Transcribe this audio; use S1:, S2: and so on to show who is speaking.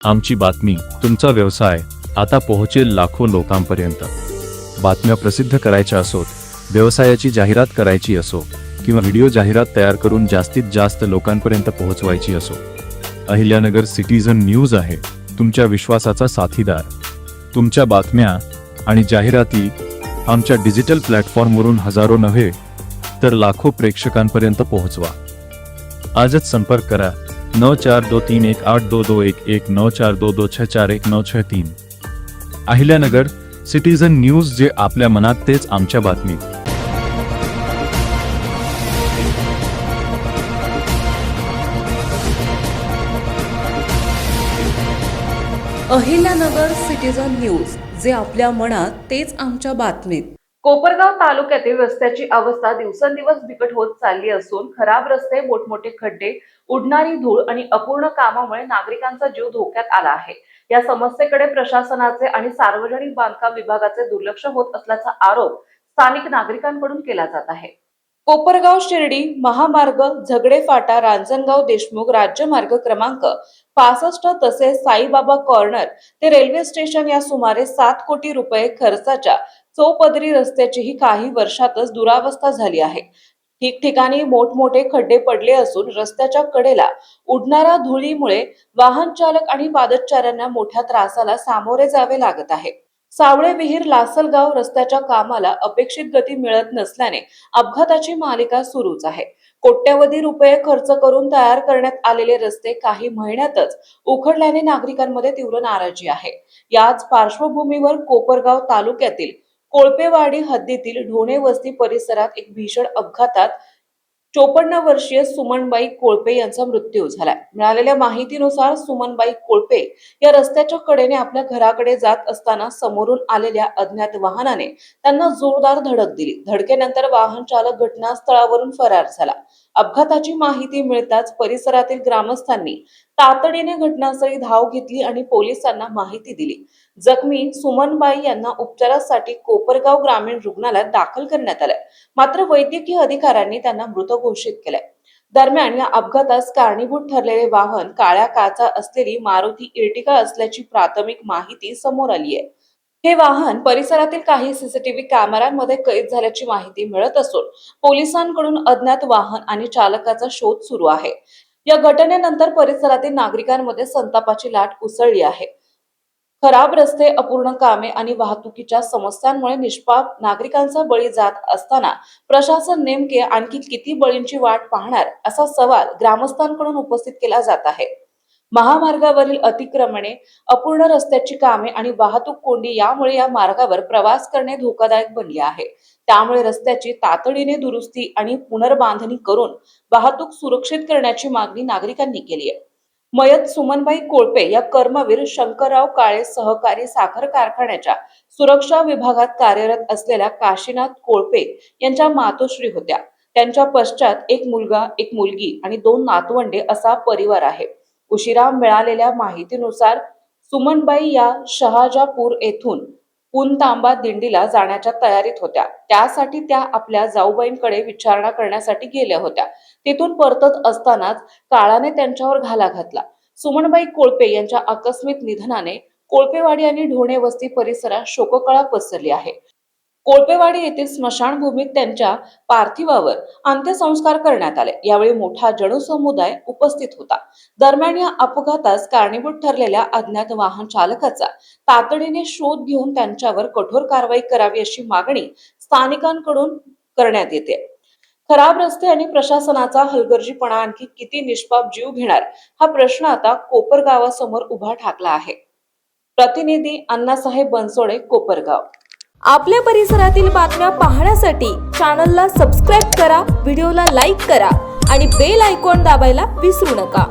S1: आमची बातमी, तुमचा व्यवसाय आता पोहोचेल लाखो लोकांपर्यंत। बातम्या प्रसिद्ध करायच्या असोत, व्यवसायाची जाहिरात करायची असो किंवा व्हिडिओ जाहिरात तयार करून जास्तीत जास्त लोकांपर्यंत पोहोचवायची असो, अहिल्यानगर सिटीझन न्यूज आहे तुमच्या विश्वासाचा साथीदार। तुमच्या बातम्या आणि जाहिराती आमच्या डिजिटल प्लॅटफॉर्मवरून हजारो नव्हे तर लाखो प्रेक्षकांपर्यंत पोहोचवा। आजच संपर्क करा 9423182211 9422641963। अहिल्यानगर सिटीझन न्यूज, जे आपल्या मनात तेच आमच्या बातमीत।
S2: अहिल्यानगर सिटीझन न्यूज, जे आपल्या मनात तेच आमच्या बातमीत।
S3: कोपरगाव तालुक्यातील रस्त्याची अवस्था दिवसेंदिवस बिकट होत चालली असून खराब रस्ते, मोठमोठे खड्डे, उडणारी धूळ आणि अपूर्ण कामामुळे नागरिकांचा जीव धोक्यात आला आहे। या समस्येकडे प्रशासनाचे आणि सार्वजनिक बांधकाम विभागाचे दुर्लक्ष होत असल्याचा आरोप स्थानिक नागरिकांकडून केला जात आहे। कोपरगाव शिर्डी महामार्ग, झगडे फाटा, रांजणगाव देशमुख राज्यमार्ग क्रमांक 65 तसेच साईबाबा कॉर्नर ते रेल्वे स्टेशन या सुमारे 7 कोटी रुपये खर्चाच्या चौपदरी रस्त्याचीही काही वर्षातच दुरावस्था झाली आहे। ठिकठिकाणी मोठमोठे खड्डे पडले असून रस्त्याच्या कडेला उडणाऱ्या धुळीमुळे वाहन चालक आणि पादचाऱ्यांना मोठ्या त्रासाला सामोरे जावे लागत आहे। सावळे विहीर लासलगाव रस्त्याच्या कामाला अपेक्षित गती मिळत नसल्याने अपघाताची मालिका सुरूच आहे। कोट्यवधी रुपये खर्च करून तयार करण्यात आलेले रस्ते काही महिन्यातच उखडल्याने नागरिकांमध्ये तीव्र नाराजी आहे। याच पार्श्वभूमीवर कोपरगाव तालुक्यातील कोळपेवाडी हद्दीतील ढोणे वस्ती परिसरात एक भीषण अपघातात 54 वर्षीय सुमनबाई कोळपे यांचा मृत्यू झाला। मिळालेल्या माहितीनुसार सुमनबाई कोळपे या रस्त्याच्या कडेने आपल्या घराकडे जात असताना समोरून आलेल्या अज्ञात वाहनाने त्यांना जोरदार धडक दिली। धडकेनंतर वाहन चालक घटनास्थळावरून फरार झाला। अपघाताची माहिती मिळताच परिसरातील ग्रामस्थांनी तातडीने घटनास्थळी धाव घेतली आणि पोलिसांना माहिती दिली। जखमी सुमनबाई यांना उपचारासाठी कोपरगाव ग्रामीण रुग्णालयात दाखल करण्यात आले, मात्र वैद्यकीय अधिकाऱ्यांनी त्यांना मृत घोषित केले। दरम्यान या अपघातास कारणीभूत ठरलेले वाहन काळ्या काचा असलेली मारुती इर्टिगा असल्याची प्राथमिक माहिती समोर आली आहे। हे वाहन परिसरातील काही सीसीटीव्ही कॅमेऱ्यांमध्ये कैद झाल्याची माहिती मिळत असून पोलिसांकडून अज्ञात वाहन आणि चालकाचा शोध सुरू आहे। या घटनेनंतर परिसरातील नागरिकांमध्ये संतापाची लाट उसळली आहे। खराब रस्ते, अपूर्ण कामे आणि वाहतुकीच्या समस्यांमुळे निष्पाप नागरिकांचा बळी जात असताना प्रशासन नेमके आणखी किती बळींची वाट पाहणार, असा सवाल ग्रामस्थांकडून उपस्थित केला जात आहे। महामार्गावरील अतिक्रमणे, अपूर्ण रस्त्याची कामे आणि वाहतूक कोंडी यामुळे या मार्गावर प्रवास करणे धोकादायक बनले आहे। त्यामुळे रस्त्याची तातडीने दुरुस्ती आणि पुनर्बांधणी करून वाहतूक सुरक्षित करण्याची मागणी नागरिकांनी केली आहे। मयत सुमनबाई कोळपे या कर्मवीर शंकरराव काळे सहकारी साखर कारखान्याच्या सुरक्षा विभागात कार्यरत असलेल्या काशीनाथ कोळपे यांच्या मातोश्री होत्या। त्यांच्या पश्चात एक मुलगा, एक मुलगी आणि 2 नातवंडे असा परिवार आहे। उशिरा मिळालेल्या माहितीनुसार सुमनबाई या शहाजापूर येथून पुनतांबा दिंडीला जाण्याच्या तयारीत होत्या। त्यासाठी त्या आपल्या जाऊबाईंकडे विचारणा करण्यासाठी गेल्या होत्या। तिथून परतत असतानाच काळाने त्यांच्यावर घाला घातला। सुमनबाई कोळपे यांच्या आकस्मिक निधनाने कोळपेवाडी आणि ढोणे वस्ती परिसरात शोककळा पसरली आहे। कोळपेवाडी येथील स्मशानभूमीत त्यांच्या पार्थिवावर अंत्यसंस्कार करण्यात आले। यावेळी मोठा जनसमुदाय उपस्थित होता। दरम्यान या अपघातास कारणीभूत ठरलेल्या अज्ञात वाहन चालकाचा तातडीने शोध घेऊन त्यांच्यावर कठोर कारवाई करावी अशी मागणी स्थानिकांकडून करण्यात येते। खराब रस्ते आणि प्रशासनाचा हलगर्जीपणा आणखी किती निष्पाप जीव घेणार, हा प्रश्न आता कोपरगावासमोर उभा ठाकला आहे। प्रतिनिधी अण्णासाहेब बनसोडे, कोपरगाव।
S4: आपल्या परिसरातील बातम्या पाहण्यासाठी चॅनलला सबस्क्राईब करा, व्हिडिओला लाईक करा आणि बेल आयकॉन दाबायला विसरू नका।